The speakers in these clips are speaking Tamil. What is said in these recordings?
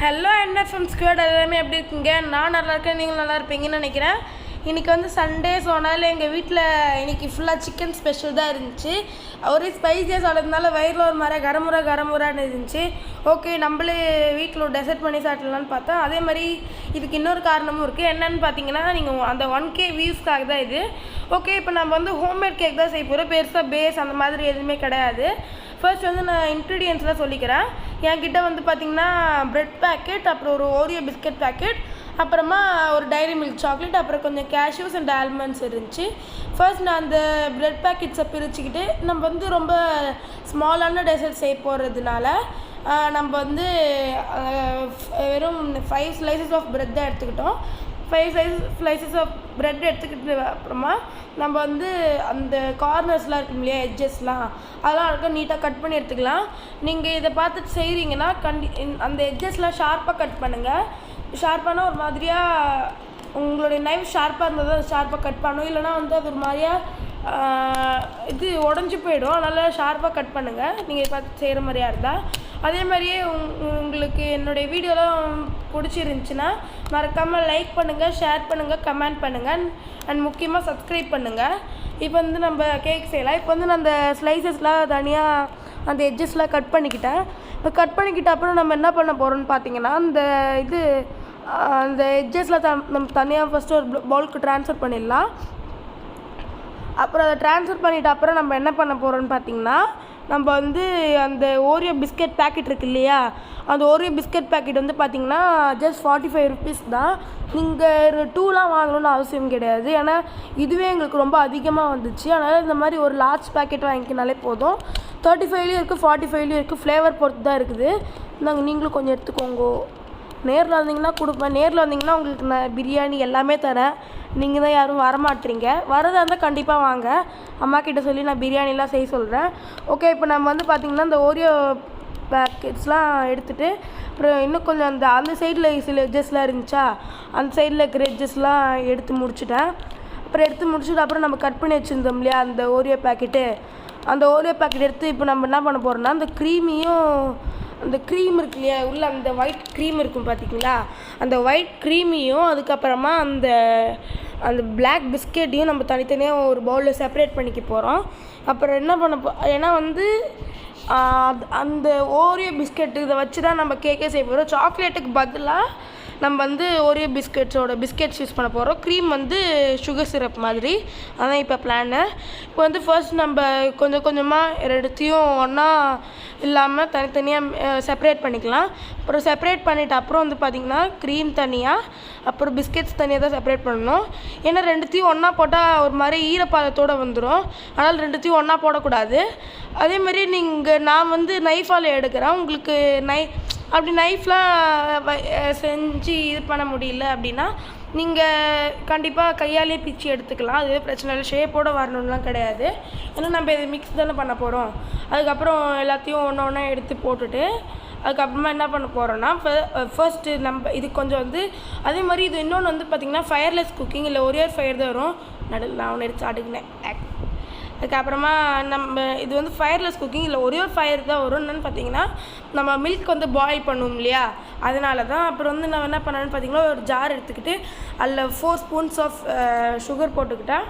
ஹலோ NFM ஸ்குவாட் எல்லாமே எப்படி இருக்கீங்க? நான் நல்லா இருக்கேன், நீங்கள் நல்லா இருப்பீங்கன்னு நினைக்கிறேன். இன்றைக்கி வந்து சண்டே, ஸோ அதனால் எங்கள் வீட்டில் இன்றைக்கி ஃபுல்லாக சிக்கன் ஸ்பெஷல் தான் இருந்துச்சு. ஒரே ஸ்பைஸியாக சாப்பிட்றதுனால வயிறில் ஒரு மாதிரி கரமுறான்னு இருந்துச்சு. ஓகே, நம்மளே வீட்டில் டெசர்ட் பண்ணி சாப்பிட்லான்னு பார்த்தா, அதே மாதிரி இதுக்கு இன்னொரு காரணமும் இருக்குது. என்னென்னு பார்த்தீங்கன்னா, நீங்கள் அந்த 1K வியூஸ்க்காக தான் இது. ஓகே, இப்போ நம்ம வந்து ஹோம்மேட் கேக் தான் செய்ய போகிறோம். பெருசாக பேஸ் அந்த மாதிரி எதுவுமே கிடையாது. ஃபர்ஸ்ட் வந்து நான் இன்க்ரீடியன்ட்ஸ்லாம் சொல்லிக்கிறேன். என்கிட்ட வந்து பார்த்திங்கன்னா ப்ரெட் பேக்கெட், அப்புறம் ஒரு ஓரியோ பிஸ்கட் பேக்கெட், அப்புறமா ஒரு டைரி மில்க் சாக்லேட், அப்புறம் கொஞ்சம் கேஷ்யூஸ் அண்ட் ஆல்மண்ட்ஸ் இருந்துச்சு. ஃபர்ஸ்ட் நான் அந்த ப்ரெட் பேக்கெட்ஸை பிரிச்சுக்கிட்டு, நம்ம வந்து ரொம்ப ஸ்மாலான டெசர்ட் செய்ய போகிறதுனால நம்ம வந்து வெறும் 5 slices ஆஃப் ப்ரெட் தான் எடுத்துக்கிட்டோம். 5 slices ஆஃப் ப்ரெட் எடுத்துக்கிட்டு அப்புறமா நம்ம வந்து அந்த கார்னர்ஸ்லாம் இருக்கும் இல்லையா, எட்ஜஸ்லாம், அதெல்லாம் இருக்க நீட்டாக கட் பண்ணி எடுத்துக்கலாம். நீங்கள் இதை பார்த்துட்டு செய்கிறீங்கன்னா அந்த எட்ஜஸ்லாம் ஷார்ப்பாக கட் பண்ணுங்கள். ஷார்ப்பானா ஒரு மாதிரியாக உங்களுடைய நைஃப் ஷார்ப்பாக இருந்தால் தான் ஷார்ப்பாக கட் பண்ணணும், இல்லைனா வந்து அது ஒரு மாதிரியாக இது உடஞ்சி போயிடும். அதனால் ஷார்ப்பாக கட் பண்ணுங்கள் நீங்கள் பார்த்து செய்கிற மாதிரியா இருந்தால். அதே மாதிரியே உங்களுக்கு என்னுடைய வீடியோலாம் பிடிச்சிருந்துச்சின்னா மறக்காமல் லைக் பண்ணுங்கள், ஷேர் பண்ணுங்கள், கமெண்ட் பண்ணுங்கள், அண்ட் முக்கியமாக சப்ஸ்கிரைப் பண்ணுங்கள். இப்போ வந்து நம்ம கேக் செய்யலாம். இப்போ வந்து நான் அந்த ஸ்லைசஸ்லாம் தனியாக அந்த எட்ஜஸ்லாம் கட் பண்ணிக்கிட்டேன். இப்போ கட் பண்ணிக்கிட்ட அப்புறம் நம்ம என்ன பண்ண போகிறோம்னு பார்த்தீங்கன்னா, அந்த எட்ஜஸில் நம்ம தனியாக ஃபஸ்ட்டு ஒரு பவுலுக்கு ட்ரான்ஸ்ஃபர் பண்ணிடலாம். அப்புறம் அதை ட்ரான்ஸ்ஃபர் பண்ணிவிட்டு அப்புறம் நம்ம என்ன பண்ண போகிறோம்னு பார்த்தீங்கன்னா, நம்ம வந்து அந்த ஓரியோ பிஸ்கட் பேக்கெட் இருக்குது இல்லையா, அந்த ஓரியோ பிஸ்கட் பேக்கெட் வந்து பார்த்திங்கன்னா ஜஸ்ட் 45 rupees தான். நீங்கள் 2லாம் வாங்கணும்னு அவசியம் கிடையாது, ஏன்னா இதுவே எங்களுக்கு ரொம்ப அதிகமாக வந்துச்சு. அதனால் இந்த மாதிரி ஒரு லார்ஜ் பேக்கெட் வாங்கிக்கினாலே போதும். 35லேயும் இருக்குது, 45லேயும் இருக்குது, ஃப்ளேவர் பொறுத்து தான் இருக்குது. நீங்களும் கொஞ்சம் எடுத்துக்கோங்க. நேரில் வந்தீங்கன்னா கொடுப்பேன். நேரில் வந்தீங்கன்னா உங்களுக்கு நான் பிரியாணி எல்லாமே தரேன். நீங்கள் தான் யாரும் வரமாட்டீங்க. வரதாக இருந்தால் கண்டிப்பாக வாங்க. அம்மா கிட்ட சொல்லி நான் பிரியாணிலாம் செய்ய சொல்கிறேன். ஓகே, இப்போ நம்ம வந்து பார்த்திங்கன்னா இந்த ஓரியோ பேக்கெட்ஸ்லாம் எடுத்துகிட்டு, அப்புறம் இன்னும் கொஞ்சம் அந்த சைடில் சில எட்ஜஸ்லாம் இருந்துச்சா, அந்த சைடில் இருக்கிற எட்ஜஸ்லாம் எடுத்து முடிச்சுட்டேன். அப்புறம் நம்ம கட் பண்ணி வச்சுருந்தோம் இல்லையா அந்த ஓரியோ பேக்கெட்டு, அந்த ஓரியோ பேக்கெட் எடுத்து இப்போ நம்ம என்ன பண்ண போகிறோம்னா, அந்த க்ரீம் இருக்கு இல்லையா, உள்ள அந்த ஒயிட் க்ரீம் இருக்கும் பார்த்திங்களா, அந்த ஒயிட் க்ரீமையும் அதுக்கப்புறமா அந்த பிளாக் பிஸ்கெட்டையும் நம்ம தனித்தனியாக ஒரு பவுலில் செப்பரேட் பண்ணிக்க போகிறோம். அப்புறம் என்ன பண்ண ஏன்னா வந்து அந்த ஓரியோ பிஸ்கெட்டு இதை வச்சு தான் நம்ம கேக்கே செய்ய போகிறோம். சாக்லேட்டுக்கு பதிலாக நம்ம வந்து ஓரியோ பிஸ்கெட்ஸ் யூஸ் பண்ண போகிறோம். க்ரீம் வந்து சுகர் சிரப் மாதிரி. அதான் இப்போ பிளானு. இப்போ வந்து ஃபர்ஸ்ட் நம்ம கொஞ்சம் கொஞ்சமாக ரெண்டுத்தையும் ஒன்றா இல்லாமல் தனித்தனியாக செப்பரேட் பண்ணிக்கலாம். அப்புறம் செப்பரேட் பண்ணிவிட்டு அப்புறம் வந்து பார்த்திங்கன்னா க்ரீம் தனியாக, அப்புறம் பிஸ்கெட்ஸ் தனியாக தான் செப்பரேட் பண்ணணும். ஏன்னா ரெண்டுத்தையும் ஒன்றா போட்டால் ஒரு மாதிரி ஈரப்பாதத்தோடு வந்துடும். அதனால் ரெண்டுத்தையும் ஒன்றா போடக்கூடாது. அதேமாதிரி நான் வந்து நைஃபால் எடுக்கிறேன். உங்களுக்கு அப்படி நைஃப்லாம் செஞ்சு இது பண்ண முடியல அப்படின்னா நீங்கள் கண்டிப்பாக கையாலே பிச்சு எடுத்துக்கலாம். அதுவே பிரச்சனை இல்லை. ஷேப்போடு வரணும்லாம் கிடையாது. ஏன்னா நம்ம இது மிக்ஸ் தானே பண்ண போகிறோம். அதுக்கப்புறம் எல்லாத்தையும் ஒன்று எடுத்து போட்டுட்டு அதுக்கப்புறமா என்ன பண்ண போகிறோன்னா, ஃபர்ஸ்ட்டு நம்ம இது கொஞ்சம் வந்து அதே மாதிரி இது இன்னொன்று வந்து பார்த்திங்கன்னா ஃபயர்லெஸ் குக்கிங், இல்லை ஒரே ஃபயர் தான் வரும். நான் ஒன்று எடுத்து அடுக்குனேன். அதுக்கப்புறமா நம்ம இது வந்து ஃபயர்லெஸ் குக்கிங், இல்லை ஒரே ஒரு ஃபயர் தான் வரும். என்னென்னு பார்த்தீங்கன்னா, நம்ம மில்க் வந்து பாயில் பண்ணுவோம் இல்லையா, அதனால தான். அப்புறம் வந்து நான் என்ன பண்ணேன்னு பார்த்தீங்கன்னா, ஒரு ஜார் எடுத்துக்கிட்டு அதில் 4 spoons ஆஃப் சுகர் போட்டுக்கிட்டேன்.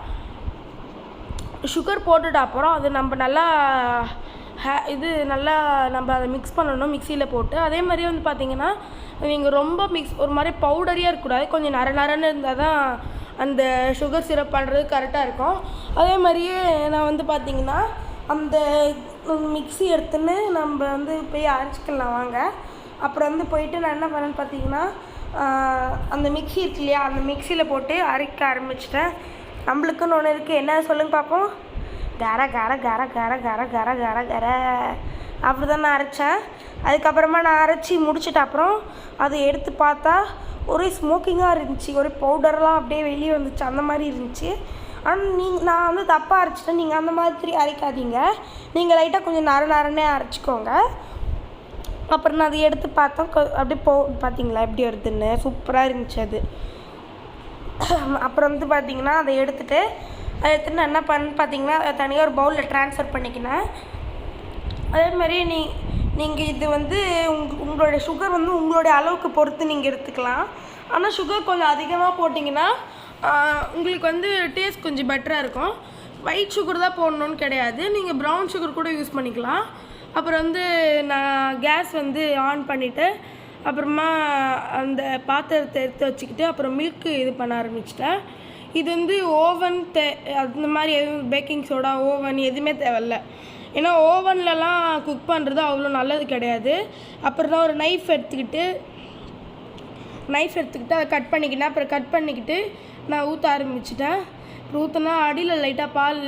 சுகர் போட்டுட்டு அப்புறம் அது நம்ம நல்லா நம்ம அதை மிக்ஸ் பண்ணணும் மிக்சியில் போட்டு. அதே மாதிரியே வந்து பார்த்திங்கன்னா, நீங்கள் ரொம்ப ஒரு மாதிரி பவுடரியாக இருக்கக்கூடாது, கொஞ்சம் நரன்னு இருந்தால் தான் அந்த சுகர் சிரப் பண்ணுறது கரெக்டாக இருக்கும். அதே மாதிரியே நான் வந்து பார்த்திங்கன்னா அந்த மிக்ஸி எடுத்துன்னு நம்ம வந்து போய் அரைச்சிக்கலாம் வாங்க. அப்புறம் வந்து போயிட்டு நான் என்ன பண்ணேன்னு பார்த்தீங்கன்னா, அந்த மிக்ஸி இருக்கு இல்லையா, அந்த மிக்சியில் போட்டு அரைக்க ஆரம்பிச்சிட்டேன். நம்மளுக்குன்னு ஒன்று இருக்குது, என்ன சொல்லுங்க பார்ப்போம். கர கர கர கர கர கர கர கர அப்படி தான் நான் அரைச்சேன். அதுக்கப்புறமா நான் அரைச்சி முடிச்சிட்ட அப்புறம் அதை எடுத்து பார்த்தா ஒரே ஸ்மோக்கிங்காக இருந்துச்சு. ஒரே பவுடர்லாம் அப்படியே வெளியே வந்துச்சு, அந்த மாதிரி இருந்துச்சு. ஆனால் நான் வந்து தப்பாக அரைச்சிட்டேன். நீங்கள் அந்த மாதிரி அரைக்காதீங்க. நீங்கள் லைட்டாக கொஞ்சம் நரனே அரைச்சிக்கோங்க. அப்புறம் நான் அதை எடுத்து பார்த்தோம், அப்படியே பார்த்தீங்களா எப்படி வருதுன்னு, சூப்பராக இருந்துச்சு அது. அப்புறம் வந்து பார்த்திங்கன்னா அதை எடுத்துகிட்டு நான் என்ன பார்த்தீங்கன்னா தனியாக ஒரு பவுலில் ட்ரான்ஸ்ஃபர் பண்ணிக்கினேன். அதேமாதிரி நீங்கள் இது வந்து உங்களுடைய சுகர் வந்து உங்களுடைய அளவுக்கு பொறுத்து நீங்கள் எடுத்துக்கலாம். ஆனால் சுகர் கொஞ்சம் அதிகமாக போட்டிங்கன்னா உங்களுக்கு வந்து டேஸ்ட் கொஞ்சம் பெட்டராக இருக்கும். ஒயிட் சுகர் தான் போடணுன்னு கிடையாது, நீங்கள் ப்ரௌன் சுகர் கூட யூஸ் பண்ணிக்கலாம். அப்புறம் வந்து நான் கேஸ் வந்து ஆன் பண்ணிவிட்டு அப்புறமா அந்த பாத்திரத்தை எடுத்து வச்சுக்கிட்டு அப்புறம் மில்க்கு இது பண்ண ஆரம்பிச்சிட்டேன். இது வந்து ஓவன் அந்த மாதிரி எதுவும் பேக்கிங் சோடா ஓவன் எதுவுமே தேவையில்ல. ஏன்னா ஓவன்லலாம் குக் பண்ணுறது அவ்வளோ நல்லது கிடையாது. அப்புறம் தான் ஒரு நைஃப் எடுத்துக்கிட்டு அதை கட் பண்ணிக்கிட்டேன். அப்புறம் கட் பண்ணிக்கிட்டு நான் ஊற்ற ஆரம்பிச்சிட்டேன். ஊற்றினா அடியில் லைட்டாக பால்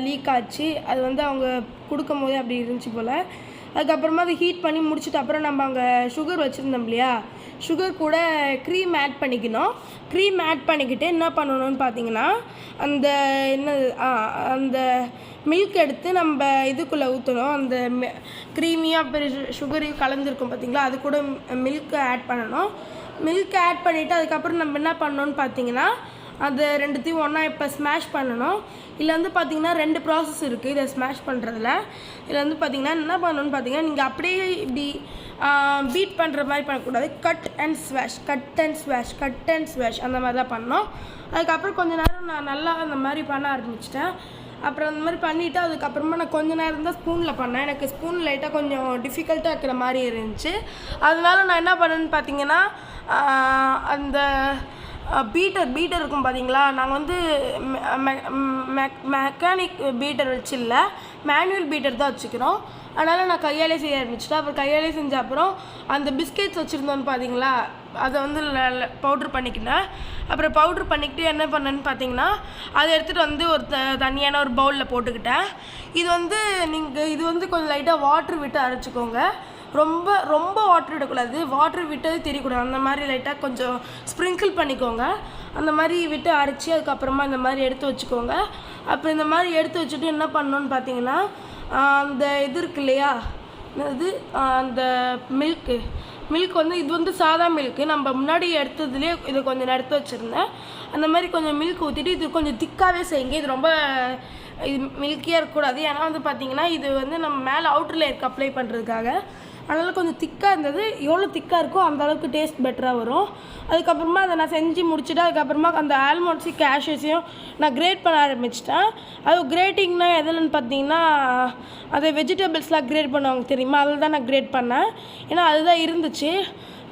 லீக் ஆச்சு. அது வந்து அவங்க கொடுக்கும் போதே அப்படி இருந்துச்சு போல். அதுக்கப்புறமா அதை ஹீட் பண்ணி முடிச்சுட்டு அப்புறம் நம்ம அங்கே சுகர் வச்சுருந்தோம் இல்லையா, சுகர் கூட க்ரீம் ஆட் பண்ணிக்கணும். க்ரீம் ஆட் பண்ணிக்கிட்டு என்ன பண்ணணும்னு பார்த்தீங்கன்னா அந்த மில்க் எடுத்து நம்ம இதுக்குள்ளே ஊற்றணும். அந்த க்ரீமியாக அப்புறம் சுகரையும் கலந்துருக்கும் பார்த்தீங்களா, அது கூட மில்க்கை ஆட் பண்ணணும். மில்க் ஆட் பண்ணிவிட்டு அதுக்கப்புறம் நம்ம என்ன பண்ணணும்னு பார்த்தீங்கன்னா அது ரெண்டுத்தையும் ஒன்றா இப்போ ஸ்மாஷ் பண்ணணும். இதில் வந்து பார்த்திங்கன்னா 2 ப்ராசஸ் இருக்குது இதை ஸ்மாஷ் பண்ணுறதுல. இதில் வந்து பார்த்திங்கன்னா என்ன பண்ணணும்னு பார்த்தீங்கன்னா நீங்கள் அப்படியே இப்படி பீட் பண்ணுற மாதிரி பண்ணக்கூடாது. கட் அண்ட் ஸ்வாஷ் அந்த மாதிரி தான் பண்ணணும். அதுக்கப்புறம் கொஞ்சம் நேரம் நான் நல்லா அந்த மாதிரி பண்ண ஆரம்பிச்சிட்டேன். அப்புறம் அந்த மாதிரி பண்ணிவிட்டு அதுக்கப்புறமா நான் கொஞ்சம் நேரம் தான் ஸ்பூனில் பண்ணேன். எனக்கு ஸ்பூன் லைட்டாக கொஞ்சம் டிஃபிகல்ட்டாக இருக்கிற மாதிரி இருந்துச்சு. அதனால நான் என்ன பண்ணேன்னு பார்த்தீங்கன்னா அந்த பீட்டர் இருக்கும் பார்த்தீங்களா, நாங்கள் வந்து மெக்கானிக் பீட்டர் வச்சு இல்லை, மேனுவல் பீட்டர் தான் வச்சுக்கிறோம். அதனால் நான் கையாலே செய்ய ஆரம்பிச்சிட்டேன். அப்புறம் கையாலே செஞ்ச அப்புறம் அந்த பிஸ்கெட்ஸ் வச்சுருந்தோன்னு பார்த்தீங்களா, அதை வந்து பவுட்ரு பண்ணிக்கிட்டேன். அப்புறம் பவுட்ரு பண்ணிக்கிட்டு என்ன பண்ணேன்னு பார்த்தீங்கன்னா அதை எடுத்துகிட்டு வந்து ஒரு தனியான ஒரு பவுலில் போட்டுக்கிட்டேன். இது வந்து கொஞ்சம் லைட்டாக வாட்ரு விட்டு அரைச்சிக்கோங்க. ரொம்ப வாட்டர் விடக்கூடாது, வாட்டர் விட்டது தெரியக்கூடாது. அந்த மாதிரி லைட்டாக கொஞ்சம் ஸ்ப்ரிங்கிள் பண்ணிக்கோங்க. அந்த மாதிரி விட்டு அரைச்சி அதுக்கப்புறமா இந்த மாதிரி எடுத்து வச்சுக்கோங்க. அப்போ இந்த மாதிரி எடுத்து வச்சுட்டு என்ன பண்ணணுன்னு பார்த்தீங்கன்னா அந்த இது இருக்கு இல்லையா, இது அந்த மில்க் வந்து இது வந்து சாதா மில்க்கு. நம்ம முன்னாடி எடுத்ததுலேயே இது கொஞ்சம் எடுத்து வச்சுருந்தேன். அந்த மாதிரி கொஞ்சம் மில்க் ஊற்றிட்டு இது கொஞ்சம் திக்காகவே செய்யுங்க. இது ரொம்ப மில்கியாக இருக்கக்கூடாது. ஏன்னா வந்து பார்த்திங்கன்னா இது வந்து நம்ம மேலே அவுட்டர் லேயருக்கு அப்ளை பண்ணுறதுக்காக. அதனால் கொஞ்சம் திக்காக இருந்தது. எவ்வளோ திக்காக இருக்கோ அந்த அளவுக்கு டேஸ்ட் பெட்டராக வரும். அதுக்கப்புறமா அதை நான் செஞ்சு முடிச்சுட்டு அதுக்கப்புறமா அந்த ஆல்மண்ட்ஸையும் கேஷ்யூஸையும் நான் கிரேட் பண்ண ஆரம்பிச்சிட்டேன். அது கிரேட்டிங்னா எதுலன்னு பார்த்தீங்கன்னா அதை வெஜிடபிள்ஸ்லாம் கிரேட் பண்ணுவாங்க தெரியுமா, அதில் தான் நான் கிரேட் பண்ணேன். ஏன்னா அதுதான் இருந்துச்சு.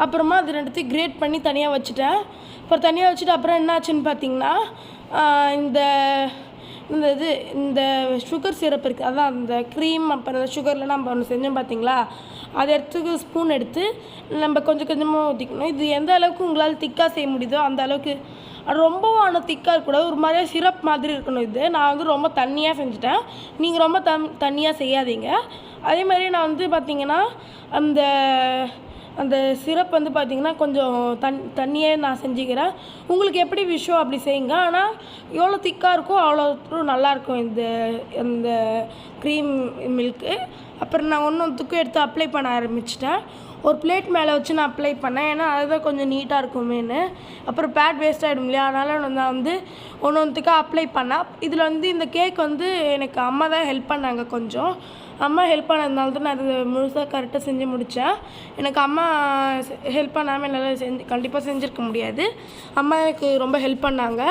அப்புறமா அது ரெண்டுத்தையும் கிரேட் பண்ணி தனியாக வச்சுட்டேன். அப்புறம் தனியாக வச்சுட்டு அப்புறம் என்ன ஆச்சுன்னு பார்த்தீங்கன்னா இந்த சுகர் சிரப் இருக்குது, அதான் அந்த க்ரீம் அப்புறம் அந்த சுகரில் நம்ம ஒன்று செஞ்சோம் பார்த்தீங்களா, அதை எடுத்து ஸ்பூன் எடுத்து நம்ம கொஞ்சம் கொஞ்சமாக ஊற்றிக்கணும். இது எந்த அளவுக்கு உங்களால் திக்காக செய்ய முடியுதோ அந்த அளவுக்கு. ரொம்பவும் ஆனால் திக்காக இருக்கக்கூடாது, ஒரு மாதிரியாக சிரப் மாதிரி இருக்கணும். இது நான் வந்து ரொம்ப தண்ணியாக செஞ்சுட்டேன், நீங்கள் ரொம்ப தண்ணியாக செய்யாதீங்க. அதே மாதிரி நான் வந்து பார்த்திங்கன்னா அந்த சிரப் வந்து பார்த்திங்கன்னா கொஞ்சம் தண்ணியே நான் செஞ்சுக்கிறேன். உங்களுக்கு எப்படி விஷயம் அப்படி செய்யுங்க. ஆனால் எவ்வளோ திக்காக இருக்கோ அவ்வளோ நல்லாயிருக்கும் இந்த க்ரீம் மில்க்கு. அப்புறம் நான் ஒன்றுத்துக்கும் எடுத்து அப்ளை பண்ண ஆரம்பிச்சிட்டேன். ஒரு பிளேட் மேலே வச்சு நான் அப்ளை பண்ணேன், ஏன்னா அதுதான் கொஞ்சம் நீட்டாக இருக்குமேனு. அப்புறம் பேட் வேஸ்ட் ஆகிடும் இல்லையா, அதனால் நான் வந்து ஒன்றுத்துக்காக அப்ளை பண்ணேன். இதில் வந்து இந்த கேக் வந்து எனக்கு அம்மா தான் ஹெல்ப் பண்ணாங்க. கொஞ்சம் அம்மா ஹெல்ப் பண்ணதுனால தான் நான் அது முழுசாக கரெக்டாக செஞ்சு முடித்தேன். எனக்கு அம்மா ஹெல்ப் பண்ணாமல் என்னால் கண்டிப்பாக செஞ்சுருக்க முடியாது. அம்மா எனக்கு ரொம்ப ஹெல்ப் பண்ணாங்க.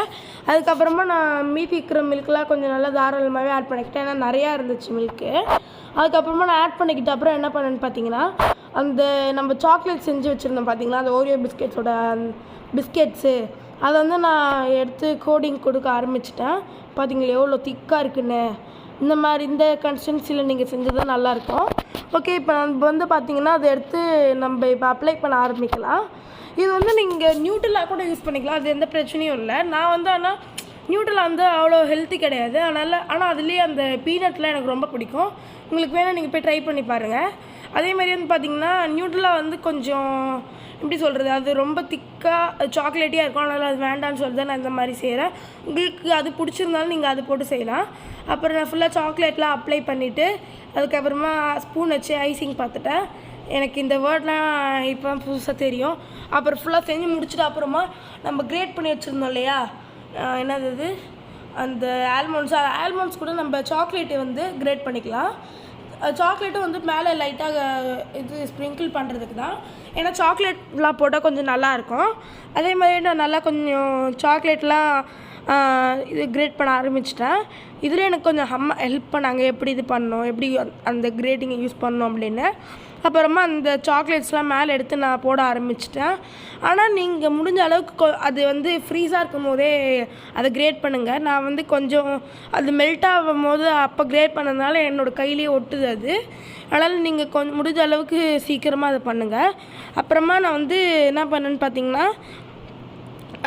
அதுக்கப்புறமா நான் மீதி இருக்கிற மில்க்லாம் கொஞ்சம் நல்லா தாராளமாகவே ஆட் பண்ணிக்கிட்டேன், ஏன்னா நிறையா இருந்துச்சு மில்க்கு. அதுக்கப்புறமா நான் ஆட் பண்ணிக்கிட்ட அப்புறம் என்ன பண்ணேன்னு பார்த்தீங்கன்னா அந்த நம்ம சாக்லேட் செஞ்சு வச்சுருந்தோம் பார்த்தீங்களா, அந்த ஓரியோ பிஸ்கெட்ஸோட பிஸ்கெட்ஸு, அதை வந்து நான் எடுத்து கோடிங் கொடுக்க ஆரம்பிச்சிட்டேன். பார்த்தீங்களா எவ்வளோ திக்காக இருக்குன்னு. இந்த கன்சிஸ்டன்சியில் நீங்கள் செஞ்சது தான் நல்லாயிருக்கும். ஓகே, இப்போ நம்ம வந்து பார்த்திங்கன்னா அதை எடுத்து நம்ம இப்போ அப்ளை பண்ண ஆரம்பிக்கலாம். இது வந்து நீங்கள் நியூட்ரலா கூட யூஸ் பண்ணிக்கலாம், அது எந்த பிரச்சனையும் இல்லை. நான் வந்து ஆனால் நியூட்ரலா வந்து அவ்வளோ ஹெல்த்தி கிடையாது, ஆனால் அதுலேயே அந்த பீனட்லாம் எனக்கு ரொம்ப பிடிக்கும். உங்களுக்கு வேணால் நீங்கள் போய் ட்ரை பண்ணி பாருங்கள். அதேமாதிரி வந்து பார்த்திங்கன்னா நியூட்ரலா வந்து கொஞ்சம் எப்படி சொல்கிறது, அது ரொம்ப திக்காக சாக்லேட்டியாக இருக்கும். அதனால் அது வேண்டான்னு சொல்லி தான் நான் இந்த மாதிரி செய்கிறேன். உங்களுக்கு அது பிடிச்சிருந்தாலும் நீங்கள் அது போட்டு செய்யலாம். அப்புறம் நான் ஃபுல்லாக சாக்லேட்லாம் அப்ளை பண்ணிவிட்டு அதுக்கப்புறமா ஸ்பூன் வச்சு ஐசிங் பார்த்துட்டேன். எனக்கு இந்த வேர்ட்லாம் இப்போ புதுசாக தெரியும். அப்புறம் ஃபுல்லாக செஞ்சு முடிச்சுட்டு அப்புறமா நம்ம கிரேட் பண்ணி வச்சுருந்தோம் இல்லையா, என்னது அந்த ஆல்மண்ட்ஸ் கூட நம்ம சாக்லேட்டை வந்து கிரேட் பண்ணிக்கலாம். சாக்லேட்டும் வந்து மேலே லைட்டாக இது ஸ்ப்ரிங்கிள் பண்ணுறதுக்கு தான். ஏன்னா சாக்லேட்லாம் போட்டால் கொஞ்சம் நல்லாயிருக்கும். அதே மாதிரி நான் நல்லா கொஞ்சம் சாக்லேட்லாம் இது கிரேட் பண்ண ஆரம்பிச்சிட்டேன். இதில் எனக்கு கொஞ்சம் அம்மா ஹெல்ப் பண்ணாங்க, எப்படி இது பண்ணணும், எப்படி அந்த கிரேட்டிங்கை யூஸ் பண்ணணும் அப்படின்னு. அப்புறமா அந்த சாக்லேட்ஸ்லாம் மேலே எடுத்து நான் போட ஆரம்பிச்சிட்டேன். ஆனால் நீங்கள் முடிஞ்ச அளவுக்கு அது வந்து ஃப்ரீஸாக இருக்கும் போதே அதை கிரேட் பண்ணுங்கள். நான் வந்து கொஞ்சம் அது மெல்ட் ஆகும் போது அப்போ கிரேட் பண்ணதுனால என்னோடய கையிலேயே ஒட்டுது அது. அதனால் நீங்கள் கொஞ்சம் முடிஞ்ச அளவுக்கு சீக்கிரமாக அதை பண்ணுங்கள். அப்புறமா நான் வந்து என்ன பண்ணேன்னு பார்த்தீங்கன்னா,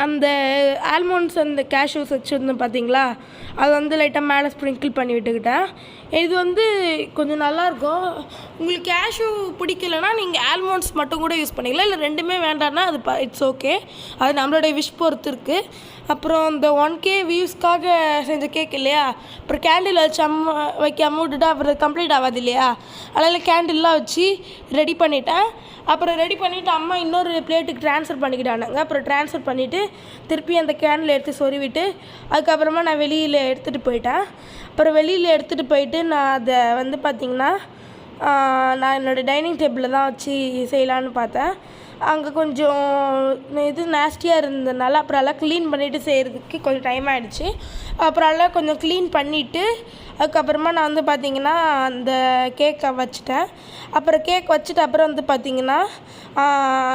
அந்த ஆல்மண்ட்ஸ் அந்த கேஷ்யூஸ் வச்சுருந்தேன் பார்த்தீங்களா, அது வந்து லைட்டாக மேலே ஸ்ப்ரிங்கிள் பண்ணி விட்டுக்கிட்டேன். இது வந்து கொஞ்சம் நல்லாயிருக்கும். உங்களுக்கு கேஷ்யூ பிடிக்கலன்னா நீங்கள் ஆல்மண்ட்ஸ் மட்டும் கூட யூஸ் பண்ணிக்கலாம், இல்லை ரெண்டுமே வேண்டாம்னா அது இட்ஸ் ஓகே. அது நம்மளுடைய விஷ் பொறுத்து இருக்குது. அப்புறம் இந்த 1K வியூஸ்க்காக செஞ்ச கேக் இல்லையா, அப்புறம் கேண்டில் வச்சு வைக்காம விட்டுட்டு அப்புறம் கம்ப்ளீட் ஆகாது இல்லையா, அதனால் கேண்டில்லாம் வச்சு ரெடி பண்ணிட்டேன். அப்புறம் ரெடி பண்ணிவிட்டு அம்மா இன்னொரு பிளேட்டுக்கு ட்ரான்ஸ்ஃபர் பண்ணிக்கிட்டானுங்க. அப்புறம் ட்ரான்ஸ்ஃபர் பண்ணிவிட்டு திருப்பி அந்த கேண்டில் எடுத்து சொருவிட்டு அதுக்கப்புறமா நான் வெளியில் எடுத்துகிட்டு போயிட்டேன். அப்புறம் வெளியில் எடுத்துகிட்டு போயிட்டு நான் அதை வந்து பார்த்திங்கன்னா நான் என்னோடய டைனிங் டேபிளில் தான் வச்சு செய்யலான்னு பார்த்தேன். அங்கே கொஞ்சம் இது நாஸ்டியாக இருந்ததுனால அப்புறம் எல்லாம் க்ளீன் பண்ணிவிட்டு செய்கிறதுக்கு கொஞ்சம் டைம் ஆகிடுச்சு. அப்புறம் எல்லாம் கொஞ்சம் க்ளீன் பண்ணிவிட்டு அதுக்கப்புறமா நான் வந்து பார்த்திங்கன்னா அந்த கேக்கை வச்சுட்டேன். அப்புறம் கேக் வச்சுட்டு அப்புறம் வந்து பார்த்திங்கன்னா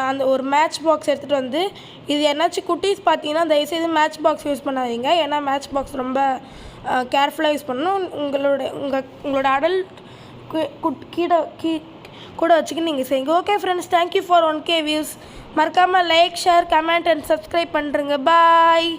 அந்த ஒரு மேட்ச் பாக்ஸ் எடுத்துகிட்டு வந்து, இது என்னாச்சும் குட்டீஸ் பார்த்தீங்கன்னா தயவுசெய்து மேட்ச் பாக்ஸ் யூஸ் பண்ணாதீங்க. ஏன்னா மேட்ச் பாக்ஸ் ரொம்ப கேர்ஃபுல்லாக யூஸ் பண்ணணும். உங்களோட அடல்ட் கூட வச்சுக்கின்னு நீங்கள் செய்யுங்க. Okay friends, thank you for 1K views. மறக்காமல் like, share, comment and subscribe பண்ணுறேங்க. பாய்.